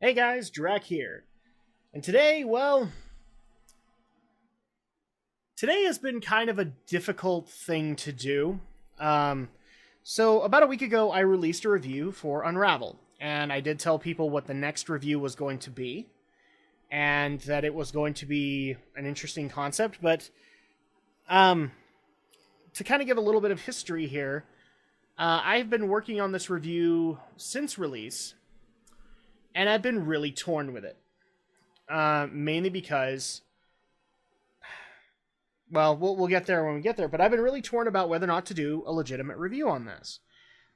Hey guys, Drak here. And today, today has been kind of a difficult thing to do. So about a week ago, I released a review for Unravel, and I did tell people what the next review was going to be, and that it was going to be an interesting concept, but to kind of give a little bit of history here, I've been working on this review since release, and I've been really torn with it. Mainly because, we'll get there when we get there, but I've been really torn about whether or not to do a legitimate review on this.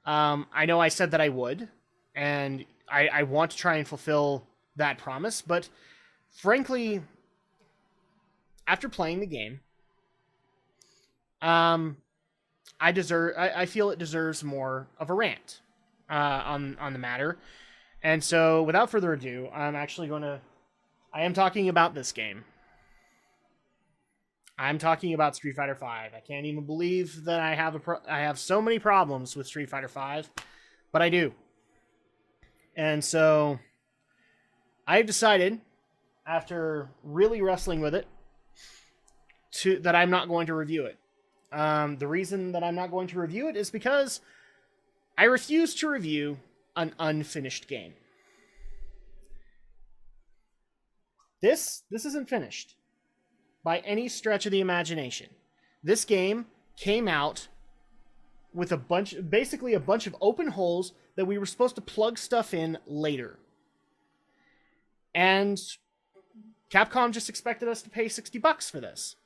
I know I said that I would, and I want to try and fulfill that promise, but frankly, after playing the game, I feel it deserves more of a rant on the matter. And so, without further ado, I am talking about this game. I'm talking about Street Fighter V. I can't even believe that I have so many problems with Street Fighter V, but I do. And so, I've decided, after really wrestling with it, that I'm not going to review it. The reason that I'm not going to review it is because I refuse to review an unfinished game. This isn't finished by any stretch of the imagination. This game came out with basically a bunch of open holes that we were supposed to plug stuff in later. And Capcom just expected us to pay $60 for this.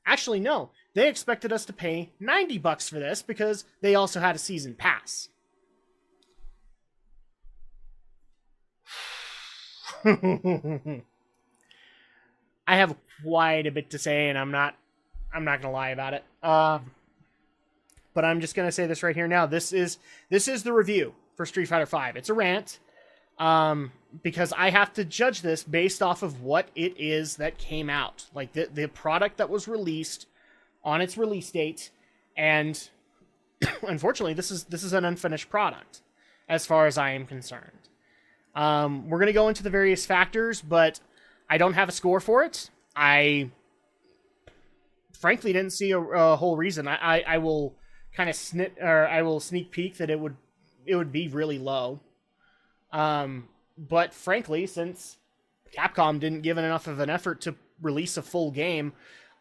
Actually, no. They expected us to pay $90 for this because they also had a season pass. I have quite a bit to say, and I'm not gonna lie about it. But I'm just gonna say this right here now. This is the review for Street Fighter V. It's a rant, because I have to judge this based off of what it is that came out, like the product that was released on its release date, and unfortunately, this is an unfinished product, as far as I am concerned. We're going to go into the various factors, but I don't have a score for it. I frankly didn't see a whole reason. I will kind of I will sneak peek that it would be really low. But frankly, since Capcom didn't give enough of an effort to release a full game,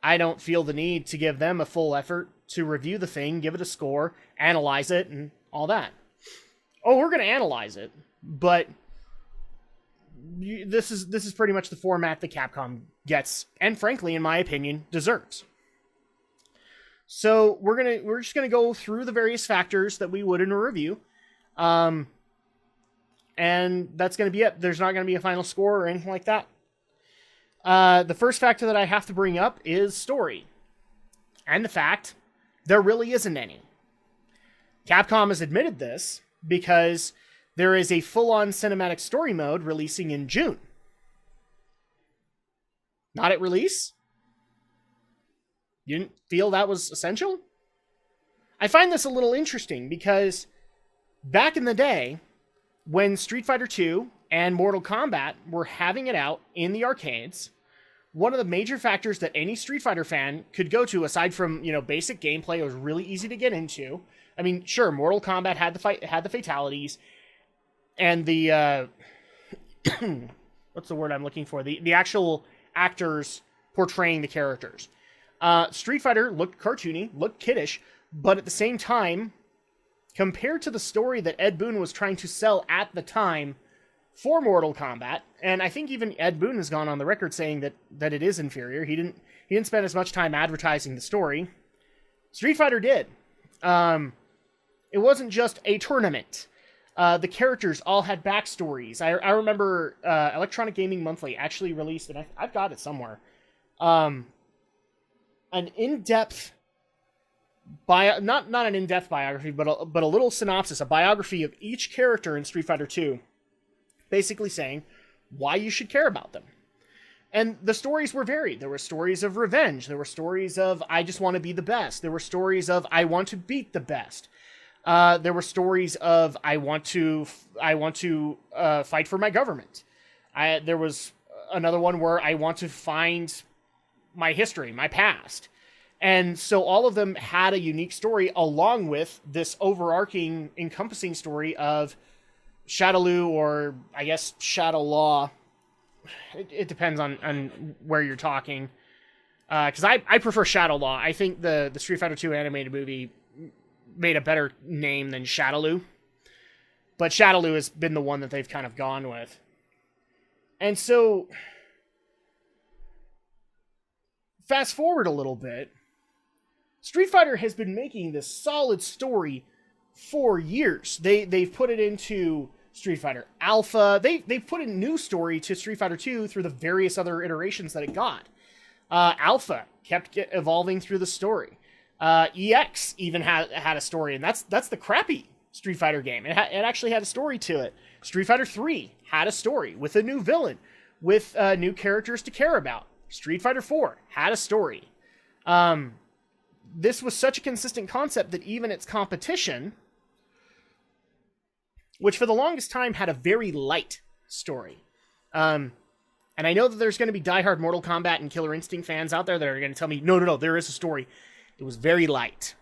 I don't feel the need to give them a full effort to review the thing, give it a score, analyze it, and all that. Oh, we're going to analyze it, but this is pretty much the format that Capcom gets, and frankly, in my opinion, deserves. So we're just gonna go through the various factors that we would in a review, and that's gonna be it. There's not gonna be a final score or anything like that. The first factor that I have to bring up is story, and the fact there really isn't any. Capcom has admitted this because there is a full-on cinematic story mode releasing in June. Not at release? You didn't feel that was essential? I find this a little interesting because back in the day, when Street Fighter II and Mortal Kombat were having it out in the arcades, one of the major factors that any Street Fighter fan could go to, aside from, basic gameplay, it was really easy to get into. I mean, sure, Mortal Kombat had the fatalities, and the what's the word I'm looking for? The actual actors portraying the characters. Street Fighter looked cartoony, looked kiddish, but at the same time, compared to the story that Ed Boon was trying to sell at the time for Mortal Kombat, and I think even Ed Boon has gone on the record saying that it is inferior. He didn't spend as much time advertising the story. Street Fighter did. It wasn't just a tournament. The characters all had backstories. I remember Electronic Gaming Monthly actually released, and I've got it somewhere, an in-depth not an in-depth biography, but a little synopsis, a biography of each character in Street Fighter II, basically saying why you should care about them. And the stories were varied. There were stories of revenge. There were stories of I just want to be the best. There were stories of I want to beat the best. There were stories of I want to fight for my government. There was another one where I want to find my history, my past. And so all of them had a unique story along with this overarching, encompassing story of Shadowloo, or I guess Shadow Law. It depends on where you're talking. Because I prefer Shadow Law. I think the Street Fighter 2 animated movie made a better name than Shadowloo. But Shadowloo has been the one that they've kind of gone with. And so, fast forward a little bit, Street Fighter has been making this solid story for years. They've put it into Street Fighter Alpha. They've put a new story to Street Fighter 2 through the various other iterations that it got. Alpha kept evolving through the story. EX even had a story, and that's the crappy Street Fighter game. It actually had a story to it. Street Fighter 3 had a story with a new villain, with new characters to care about. Street Fighter 4 had a story. This was such a consistent concept that even its competition, which for the longest time had a very light story. And I know that there's going to be diehard Mortal Kombat and Killer Instinct fans out there that are going to tell me, no, there is a story. It was very light.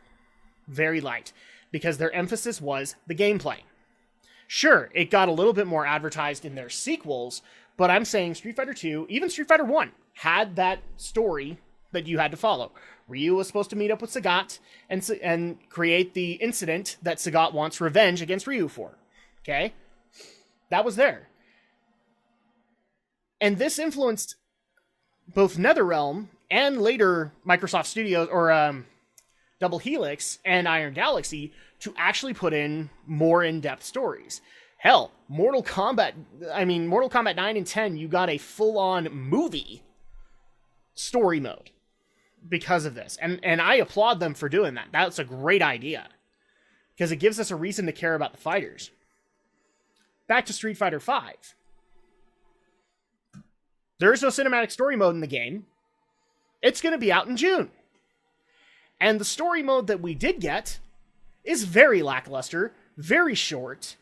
Very light. Because their emphasis was the gameplay. Sure, it got a little bit more advertised in their sequels, but I'm saying Street Fighter 2, even Street Fighter 1, had that story that you had to follow. Ryu was supposed to meet up with Sagat and create the incident that Sagat wants revenge against Ryu for. Okay? That was there. And this influenced both NetherRealm and later Microsoft Studios, or Double Helix and Iron Galaxy, to actually put in more in-depth stories. Hell, Mortal Kombat 9 and 10, you got a full-on movie story mode because of this. And I applaud them for doing that. That's a great idea. Because it gives us a reason to care about the fighters. Back to Street Fighter V. There is no cinematic story mode in the game. It's going to be out in June. And the story mode that we did get is very lackluster, very short.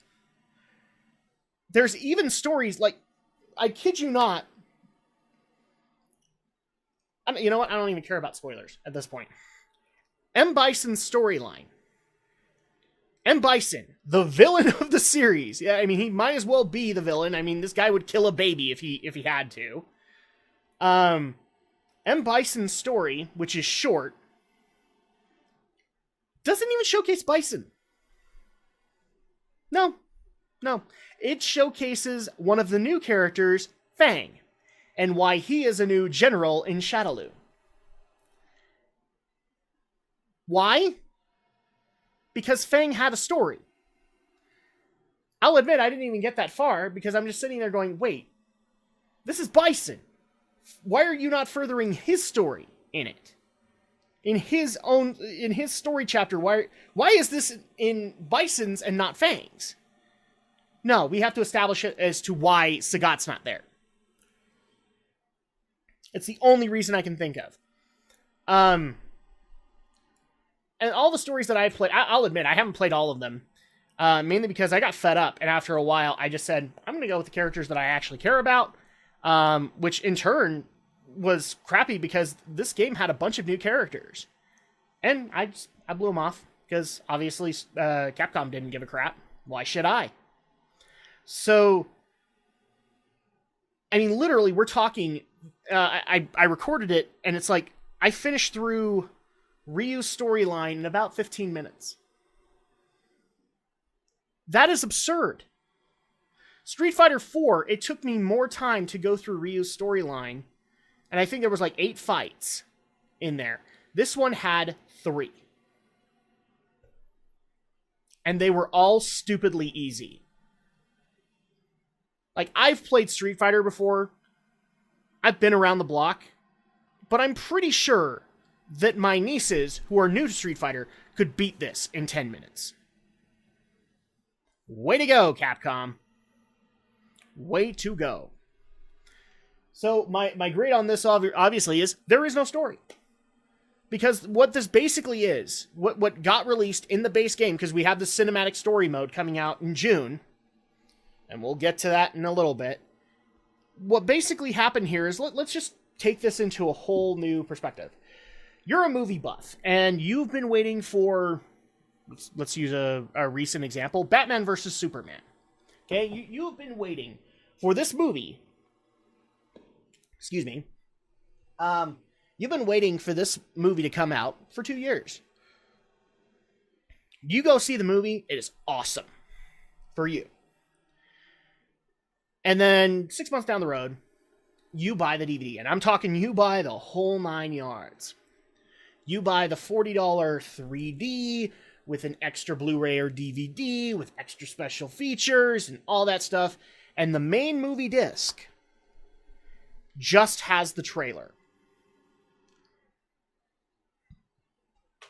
There's even stories like, I kid you not, you know what? I don't even care about spoilers at this point. M. Bison's storyline. M. Bison, the villain of the series. Yeah, I mean, he might as well be the villain. I mean, this guy would kill a baby if he had to. M. Bison's story, which is short, doesn't even showcase Bison. No. It showcases one of the new characters, Fang, and why he is a new general in Shadowloo. Why? Because Fang had a story. I'll admit I didn't even get that far because I'm just sitting there going, wait, this is Bison. Why are you not furthering his story in it? In his story chapter, why is this in Bison's and not Fang's? No, we have to establish it as to why Sagat's not there. It's the only reason I can think of. And all the stories that I've played, I'll admit, I haven't played all of them. Mainly because I got fed up, and after a while, I just said, I'm going to go with the characters that I actually care about. Which in turn was crappy because this game had a bunch of new characters. And I blew them off because obviously Capcom didn't give a crap. Why should I? So, I mean, literally, we're talking, I recorded it, and it's like, I finished through Ryu's storyline in about 15 minutes. That is absurd. Street Fighter 4, it took me more time to go through Ryu's storyline, and I think there was like 8 fights in there. This one had 3. And they were all stupidly easy. Like, I've played Street Fighter before. I've been around the block. But I'm pretty sure that my nieces, who are new to Street Fighter, could beat this in 10 minutes. Way to go, Capcom. Way to go. So, my grade on this, obviously, is there is no story. Because what this basically is, what got released in the base game, because we have the cinematic story mode coming out in June, and we'll get to that in a little bit. What basically happened here is, let's just take this into a whole new perspective. You're a movie buff, and you've been waiting for, let's use a recent example, Batman versus Superman. Okay, you've been waiting for this movie. Excuse me. You've been waiting for this movie to come out for 2 years. You go see the movie, it is awesome for you. And then 6 months down the road, you buy the DVD. And I'm talking you buy the whole 9 yards. You buy the $40 3D with an extra Blu-ray or DVD with extra special features and all that stuff. And the main movie disc just has the trailer.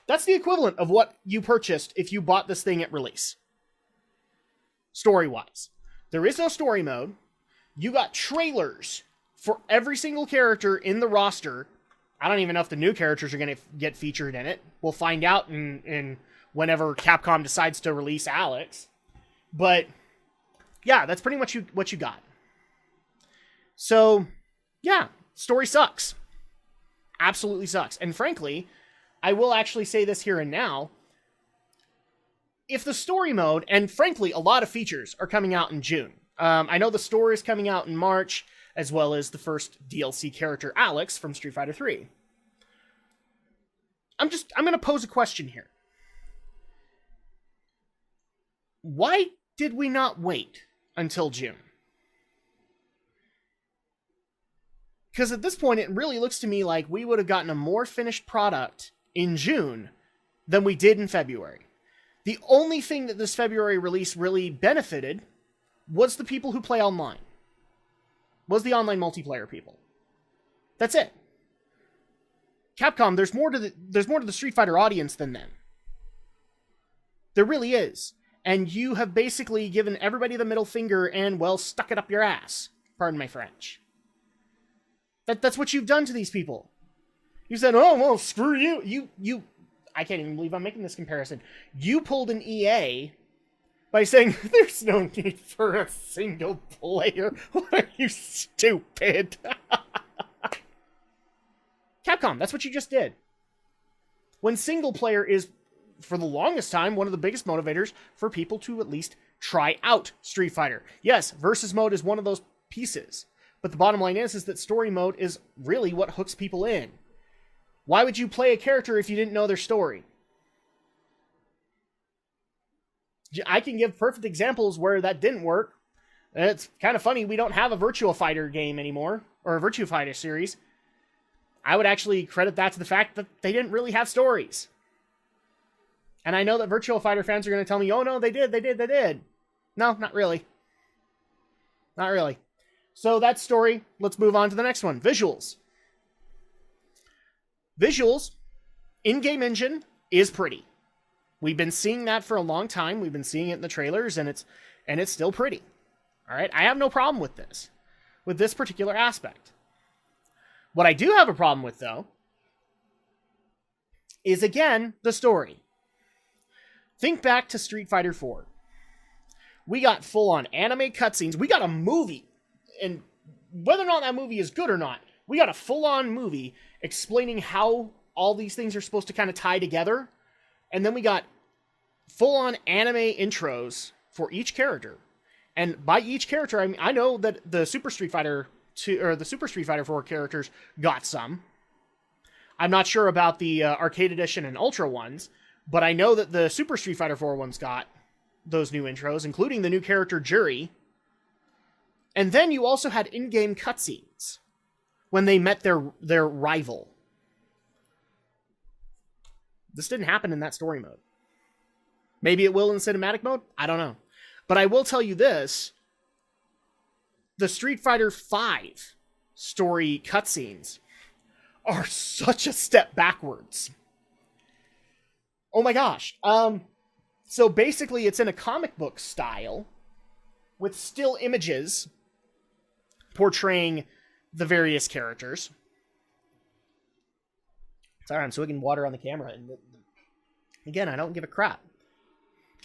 That's the equivalent of what you purchased if you bought this thing at release. Story-wise. There is no story mode. You got trailers for every single character in the roster. I don't even know if the new characters are going to get featured in it. We'll find out in whenever Capcom decides to release Alex. But yeah, that's pretty much what you got. So yeah, story sucks. Absolutely sucks. And frankly, I will actually say this here and now. If the story mode, and frankly, a lot of features are coming out in June. I know the story is coming out in March, as well as the first DLC character, Alex, from Street Fighter 3. I'm going to pose a question here. Why did we not wait until June? Because at this point, it really looks to me like we would have gotten a more finished product in June than we did in February. The only thing that this February release really benefited was the people who play online. Was the online multiplayer people. That's it. Capcom, there's more to the Street Fighter audience than them. There really is. And you have basically given everybody the middle finger and, well, stuck it up your ass. Pardon my French. That's what you've done to these people. You said, oh, well, screw you. You I can't even believe I'm making this comparison. You pulled an EA by saying, there's no need for a single player. What are you, stupid? Capcom, that's what you just did. When single player is, for the longest time, one of the biggest motivators for people to at least try out Street Fighter. Yes, versus mode is one of those pieces. But the bottom line is that story mode is really what hooks people in. Why would you play a character if you didn't know their story? I can give perfect examples where that didn't work. And it's kind of funny, we don't have a Virtua Fighter game anymore, or a Virtua Fighter series. I would actually credit that to the fact that they didn't really have stories. And I know that Virtua Fighter fans are going to tell me, oh no, they did. No, not really. Not really. So that's story. Let's move on to the next one. Visuals. Visuals, in-game engine is pretty. We've been seeing that for a long time. We've been seeing it in the trailers, and it's still pretty. All right, I have no problem with this particular aspect. What I do have a problem with, though, is, again, the story. Think back to Street Fighter 4. We got full-on anime cutscenes. We got a movie, and whether or not that movie is good or not, we got a full-on movie explaining how all these things are supposed to kind of tie together. And then we got full-on anime intros for each character. And by each character, I mean, I know that the Super Street Fighter 2 or the Super Street Fighter 4 characters got some. I'm not sure about the Arcade Edition and Ultra ones, but I know that the Super Street Fighter 4 ones got those new intros, including the new character Jury. And then you also had in-game cutscenes when they met their rival. This didn't happen in that story mode. Maybe it will in cinematic mode? I don't know. But I will tell you this. The Street Fighter V story cutscenes are such a step backwards. Oh my gosh. So basically it's in a comic book style with still images portraying the various characters. Sorry, I'm swigging water on the camera. And again, I don't give a crap.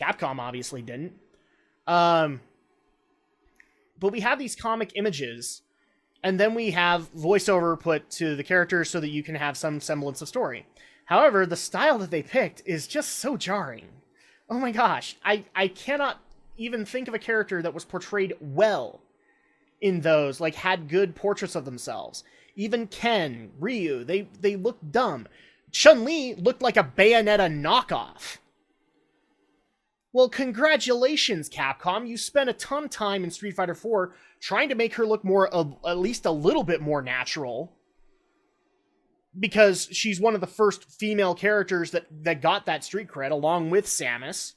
Capcom obviously didn't. But we have these comic images, and then we have voiceover put to the characters so that you can have some semblance of story. However, the style that they picked is just so jarring. Oh my gosh, I cannot even think of a character that was portrayed well in those, like had good portraits of themselves. Even Ken, Ryu, they looked dumb. Chun-Li looked like a Bayonetta knockoff. Well, congratulations, Capcom. You spent a ton of time in Street Fighter 4 trying to make her look more, at least a little bit more natural. Because she's one of the first female characters that got that street cred, along with Samus.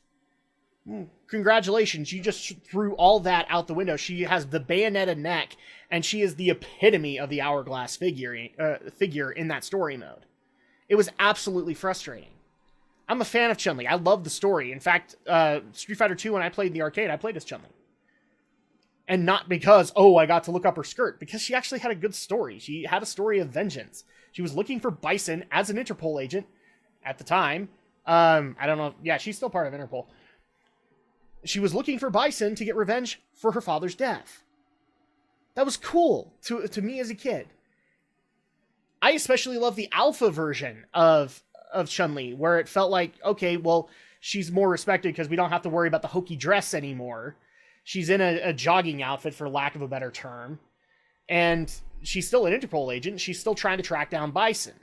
Congratulations, you just threw all that out the window. She has the Bayonetta neck, and she is the epitome of the hourglass figure in that story mode. It was absolutely frustrating. I'm a fan of Chun-Li. I love the story. In fact, Street Fighter 2, when I played in the arcade, I played as Chun-Li. And not because, oh, I got to look up her skirt, because she actually had a good story. She had a story of vengeance. She was looking for Bison as an Interpol agent at the time. I don't know. Yeah, she's still part of Interpol. She was looking for Bison to get revenge for her father's death. That was cool to me as a kid. I especially love the alpha version of Chun-Li, where it felt like, okay, well, she's more respected because we don't have to worry about the hokey dress anymore. She's in a jogging outfit, for lack of a better term. And she's still an Interpol agent. She's still trying to track down Bison.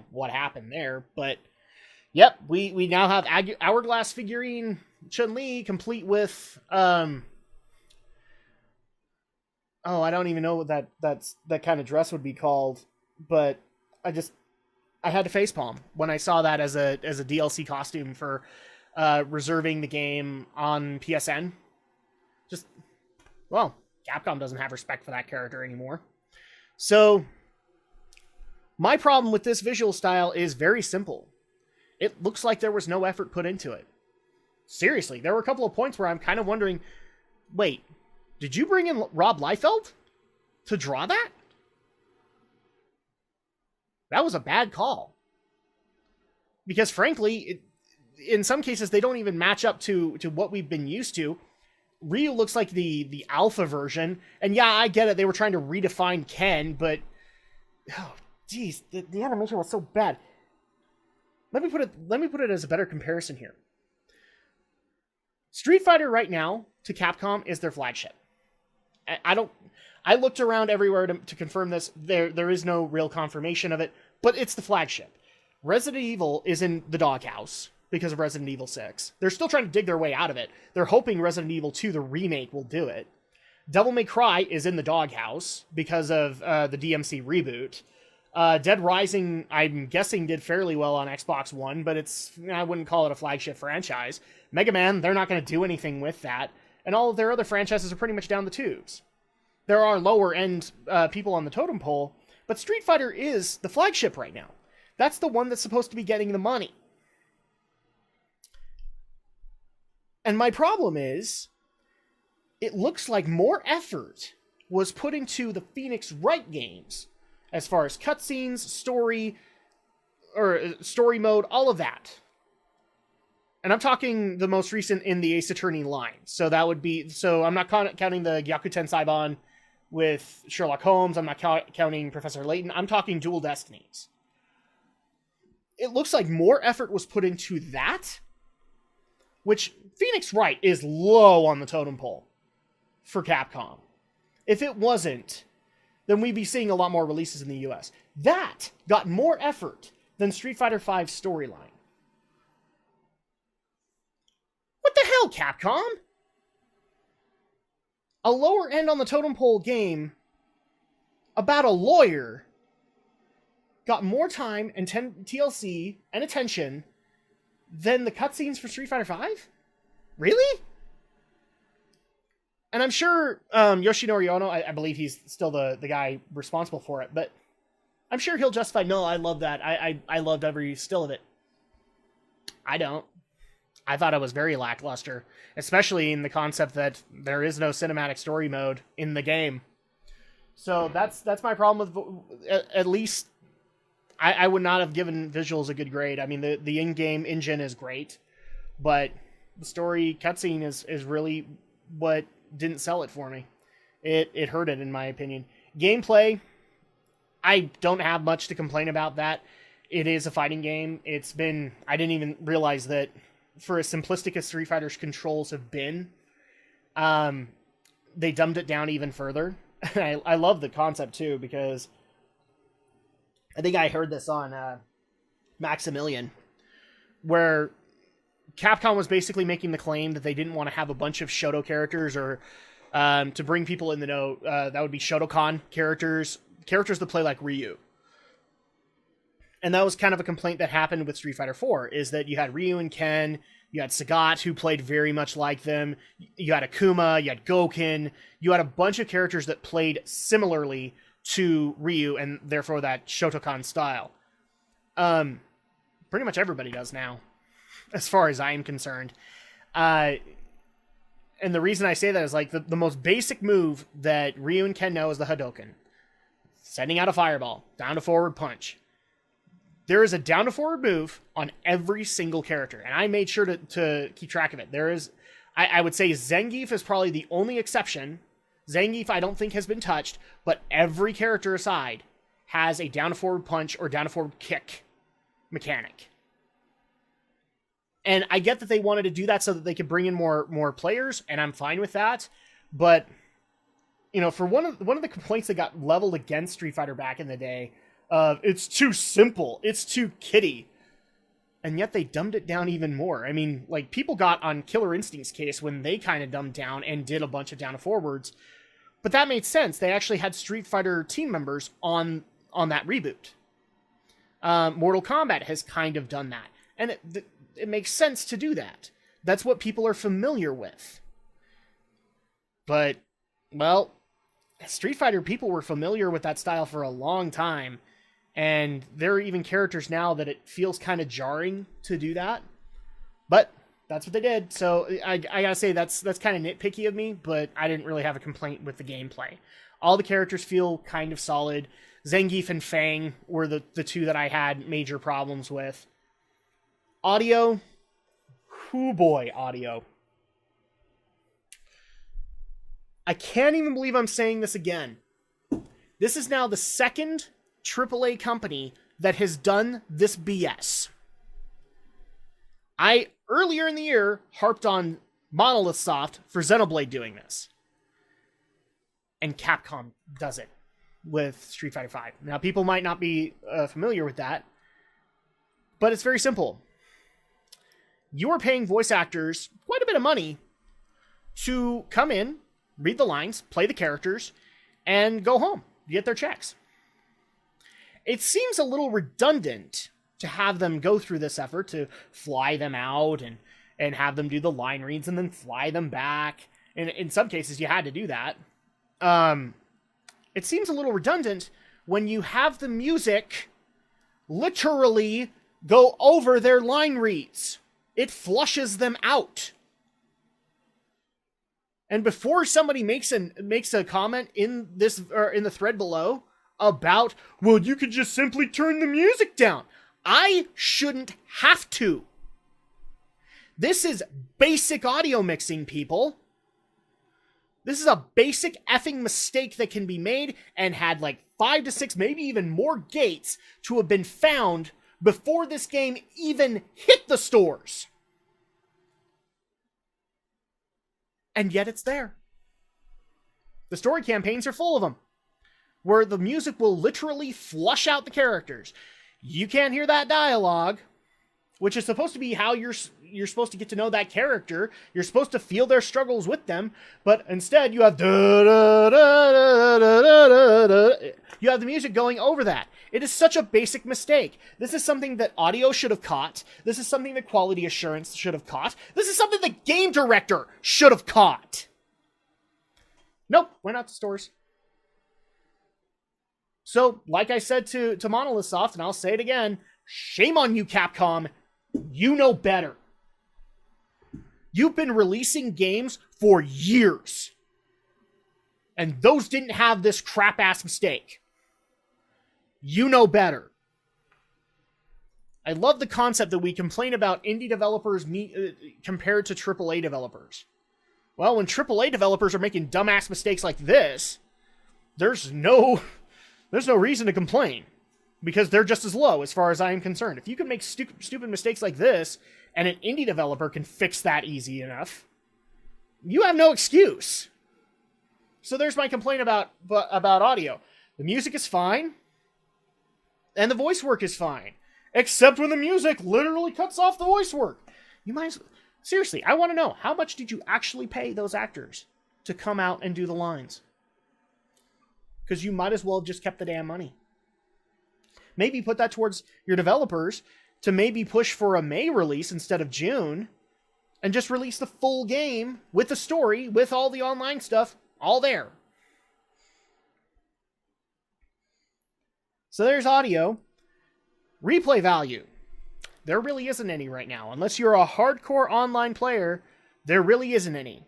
What happened there? But, yep, we now have Hourglass figurine Chun-Li, complete with, I don't even know what that kind of dress would be called, but I had to facepalm when I saw that as a DLC costume for reserving the game on PSN. Capcom doesn't have respect for that character anymore. So, my problem with this visual style is very simple. It looks like there was no effort put into it. Seriously, there were a couple of points where I'm kind of wondering, wait, did you bring in Rob Liefeld to draw that? That was a bad call. Because frankly, in some cases, they don't even match up to what we've been used to. Ryu looks like the alpha version, and yeah, I get it, they were trying to redefine Ken, but oh geez, the animation was so bad. Let me put it as a better comparison here. Street Fighter right now to Capcom is their flagship. I looked around everywhere to confirm this. There is no real confirmation of it, but it's the flagship. Resident Evil is in the doghouse because of Resident Evil 6. They're still trying to dig their way out of it. They're hoping Resident Evil 2, the remake, will do it. Devil May Cry is in the doghouse because of the DMC reboot. Dead Rising, I'm guessing, did fairly well on Xbox One, but I wouldn't call it a flagship franchise. Mega Man, they're not going to do anything with that. And all of their other franchises are pretty much down the tubes. There are lower-end people on the totem pole, but Street Fighter is the flagship right now. That's the one that's supposed to be getting the money. And my problem is, it looks like more effort was put into the Phoenix Wright games, as far as cutscenes, story mode, all of that. And I'm talking the most recent in the Ace Attorney line. So I'm not counting the Gyakuten Saiban with Sherlock Holmes. I'm not counting Professor Layton. I'm talking Dual Destinies. It looks like more effort was put into that, which Phoenix Wright is low on the totem pole for Capcom. If it wasn't, then we'd be seeing a lot more releases in the US. That got more effort than Street Fighter V's storyline. What the hell, Capcom? A lower end on the totem pole game about a lawyer got more time and TLC and attention than the cutscenes for Street Fighter V? Really? And I'm sure Yoshinori Ono, I believe he's still the guy responsible for it, but I'm sure he'll justify, no, I love that. I loved every still of it. I don't. I thought it was very lackluster, especially in the concept that there is no cinematic story mode in the game. So that's my problem with, at least I would not have given visuals a good grade. I mean, the in-game engine is great, but the story cutscene is really what didn't sell it for me. It hurt it, in my opinion. Gameplay, I don't have much to complain about that. It is a fighting game. I didn't even realize that for as simplistic as Street Fighter's controls have been, they dumbed it down even further. I love the concept too, because I think I heard this on Maximilian, where Capcom was basically making the claim that they didn't want to have a bunch of Shoto characters, or to bring people in the know, that would be Shotokan characters that play like Ryu. And that was kind of a complaint that happened with Street Fighter 4, is that you had Ryu and Ken, you had Sagat, who played very much like them, you had Akuma, you had Gouken, you had a bunch of characters that played similarly to Ryu, and therefore that Shotokan style. Pretty much everybody does now, as far as I am concerned. And the reason I say that is, like, the most basic move that Ryu and Ken know is the Hadoken. Sending out a fireball, down to forward punch. There is a down to forward move on every single character, and I made sure to keep track of it. There is, I would say Zangief is probably the only exception. Zangief I don't think has been touched, but every character aside has a down to forward punch or down to forward kick mechanic. And I get that they wanted to do that so that they could bring in more players, and I'm fine with that. But, you know, for one of the complaints that got leveled against Street Fighter back in the day, it's too simple, it's too kiddie, and yet they dumbed it down even more. I mean, like, people got on Killer Instinct's case when they kind of dumbed down and did a bunch of down to forwards, but that made sense. They actually had Street Fighter team members on that reboot. Mortal Kombat has kind of done that, and it makes sense to do that. That's what people are familiar with. But, well, Street Fighter people were familiar with that style for a long time, and there are even characters now that it feels kind of jarring to do that. But that's what they did, so I gotta say that's kind of nitpicky of me, but I didn't really have a complaint with the gameplay. All the characters feel kind of solid. Zangief and Fang were the two that I had major problems with. Audio, hoo boy, audio. I can't even believe I'm saying this again. This is now the second AAA company that has done this BS. I, earlier in the year, harped on Monolith Soft for Xenoblade doing this. And Capcom does it with Street Fighter V. Now, people might not be familiar with that, but it's very simple. You are paying voice actors quite a bit of money to come in, read the lines, play the characters, and go home, get their checks. It seems a little redundant to have them go through this effort to fly them out and have them do the line reads and then fly them back. And in some cases, you had to do that. It seems a little redundant when you have the music literally go over their line reads. It flushes them out. And before somebody makes a comment in this, or in the thread below, about, well, you could just simply turn the music down, I shouldn't have to. This is basic audio mixing, people. This is a basic effing mistake that can be made, and had like 5 to 6, maybe even more gates to have been found before this game even hit the stores. And yet it's there. The story campaigns are full of them, where the music will literally flush out the characters. You can't hear that dialogue, which is supposed to be how you're supposed to get to know that character. You're supposed to feel their struggles with them, but instead you have you have the music going over that. It is such a basic mistake. This is something that audio should have caught. This is something that quality assurance should have caught. This is something the game director should have caught. Nope, went out to stores. So, like I said to Monolith Soft, and I'll say it again, shame on you, Capcom. You know better. You've been releasing games for years, and those didn't have this crap-ass mistake. You know better. I love the concept that we complain about indie developers compared to AAA developers. Well, when AAA developers are making dumbass mistakes like this, there's no reason to complain, because they're just as low as far as I am concerned. If you can make stupid mistakes like this, and an indie developer can fix that easy enough, you have no excuse. So there's my complaint about audio. The music is fine, and the voice work is fine, except when the music literally cuts off the voice work. You might as well... Seriously, I want to know, how much did you actually pay those actors to come out and do the lines? Because you might as well have just kept the damn money. Maybe put that towards your developers to maybe push for a May release instead of June, and just release the full game with the story, with all the online stuff, all there. So there's audio. Replay value. There really isn't any right now. Unless you're a hardcore online player, there really isn't any.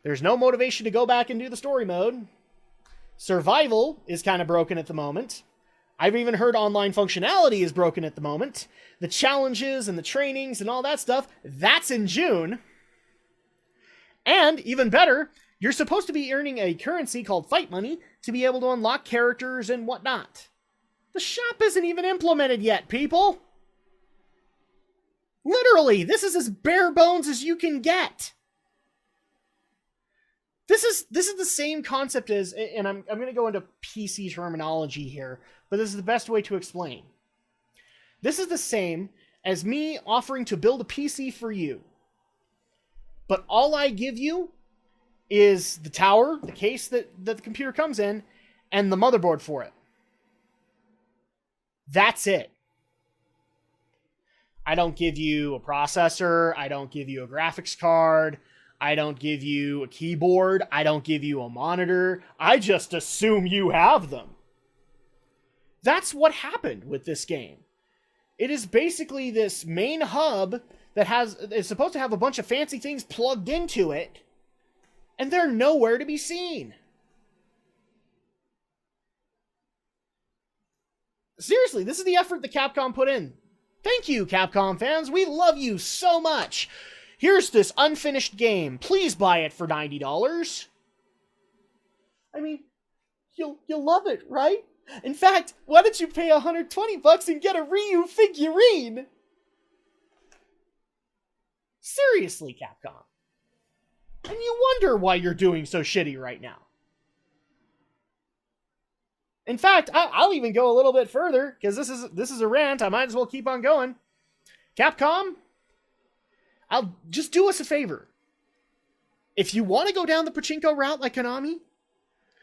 There's no motivation to go back and do the story mode. Survival is kind of broken at the moment. I've even heard online functionality is broken at the moment. The challenges and the trainings and all that stuff, that's in June. And, even better, you're supposed to be earning a currency called fight money to be able to unlock characters and whatnot. The shop isn't even implemented yet, people! Literally, this is as bare bones as you can get. This is the same concept as, and I'm going to go into PC terminology here, but this is the best way to explain. This is the same as me offering to build a PC for you. But all I give you is the tower, the case that the computer comes in, and the motherboard for it. That's it. I don't give you a processor. I don't give you a graphics card. I don't give you a keyboard. I don't give you a monitor. I just assume you have them. That's what happened with this game. It is basically this main hub that is supposed to have a bunch of fancy things plugged into it, and they're nowhere to be seen. Seriously, this is the effort that Capcom put in. Thank you, Capcom fans. We love you so much. Here's this unfinished game. Please buy it for $90. I mean, you'll love it, right? In fact, why don't you pay $120 and get a Ryu figurine? Seriously, Capcom. And you wonder why you're doing so shitty right now. In fact, I'll even go a little bit further, because this is a rant. I might as well keep on going. Capcom, I'll just do us a favor. If you want to go down the pachinko route like Konami,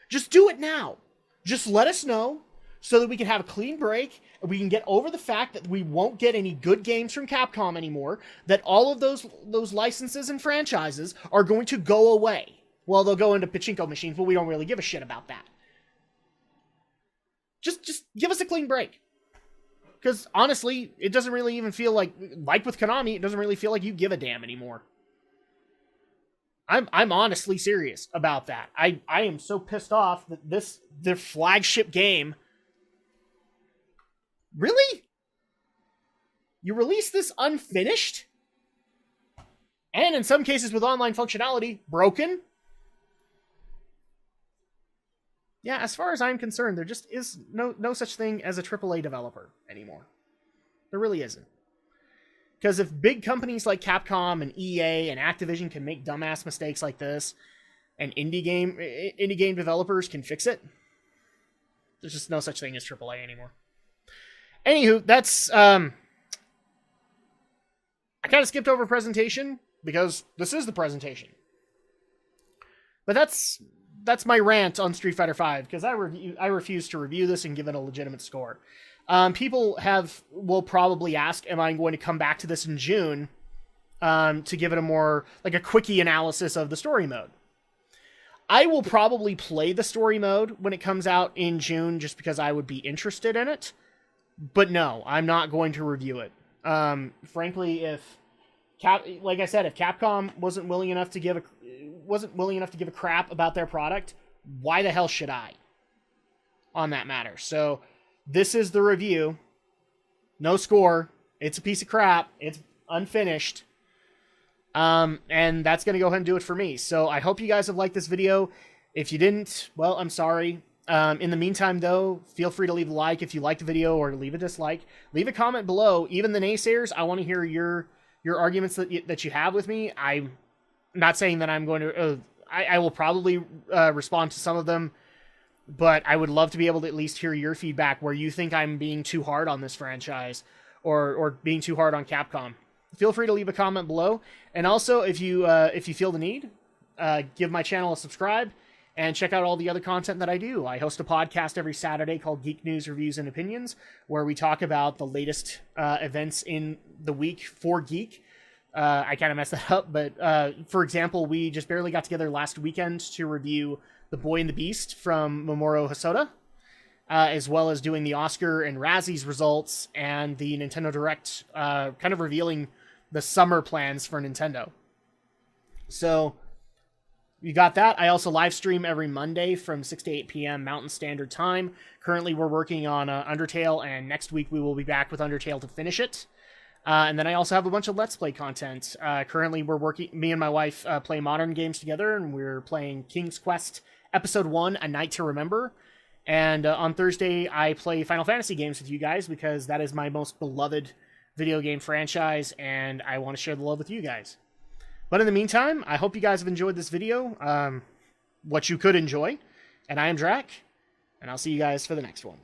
just do it now. Just let us know so that we can have a clean break and we can get over the fact that we won't get any good games from Capcom anymore, that all of those licenses and franchises are going to go away. Well, they'll go into pachinko machines, but we don't really give a shit about that. Just give us a clean break. Because honestly, it doesn't really even feel like with Konami, it doesn't really feel like you give a damn anymore. I'm honestly serious about that. I am so pissed off that their flagship game. Really? You release this unfinished? And in some cases with online functionality, broken? Yeah, as far as I'm concerned, there just is no such thing as a AAA developer anymore. There really isn't. Because if big companies like Capcom and EA and Activision can make dumbass mistakes like this, and indie game developers can fix it, there's just no such thing as AAA anymore. Anywho, that's... I kind of skipped over presentation, because this is the presentation. But that's my rant on Street Fighter V, because I refuse to review this and give it a legitimate score. People will probably ask, am I going to come back to this in June to give it a more, like a quickie analysis of the story mode? I will probably play the story mode when it comes out in June, just because I would be interested in it. But no, I'm not going to review it. Frankly, like I said, if Capcom wasn't willing enough to give a crap about their product, why the hell should I? On that matter. So this is the review. No score. It's a piece of crap. It's unfinished. And that's going to go ahead and do it for me. So I hope you guys have liked this video. If you didn't, well, I'm sorry. In the meantime, though, feel free to leave a like if you liked the video, or leave a dislike. Leave a comment below. Even the naysayers, I want to hear your arguments that you have with me. I'm not saying that I'm going to... I will probably respond to some of them, but I would love to be able to at least hear your feedback where you think I'm being too hard on this franchise, or being too hard on Capcom. Feel free to leave a comment below. And also, if you feel the need, give my channel a subscribe and check out all the other content that I do. I host a podcast every Saturday called Geek News, Reviews, and Opinions, where we talk about the latest events in the week for geek. I kind of messed that up, but for example, we just barely got together last weekend to review The Boy and the Beast from Mamoru Hosoda, as well as doing the Oscar and Razzies results and the Nintendo Direct, kind of revealing the summer plans for Nintendo. So you got that. I also live stream every Monday from 6 to 8 p.m. Mountain Standard Time. Currently, we're working on Undertale, and next week we will be back with Undertale to finish it. And then I also have a bunch of Let's Play content. Currently, me and my wife play modern games together, and we're playing King's Quest Episode 1, A Night to Remember. And on Thursday, I play Final Fantasy games with you guys, because that is my most beloved video game franchise, and I want to share the love with you guys. But in the meantime, I hope you guys have enjoyed this video, what you could enjoy. And I am Drak, and I'll see you guys for the next one.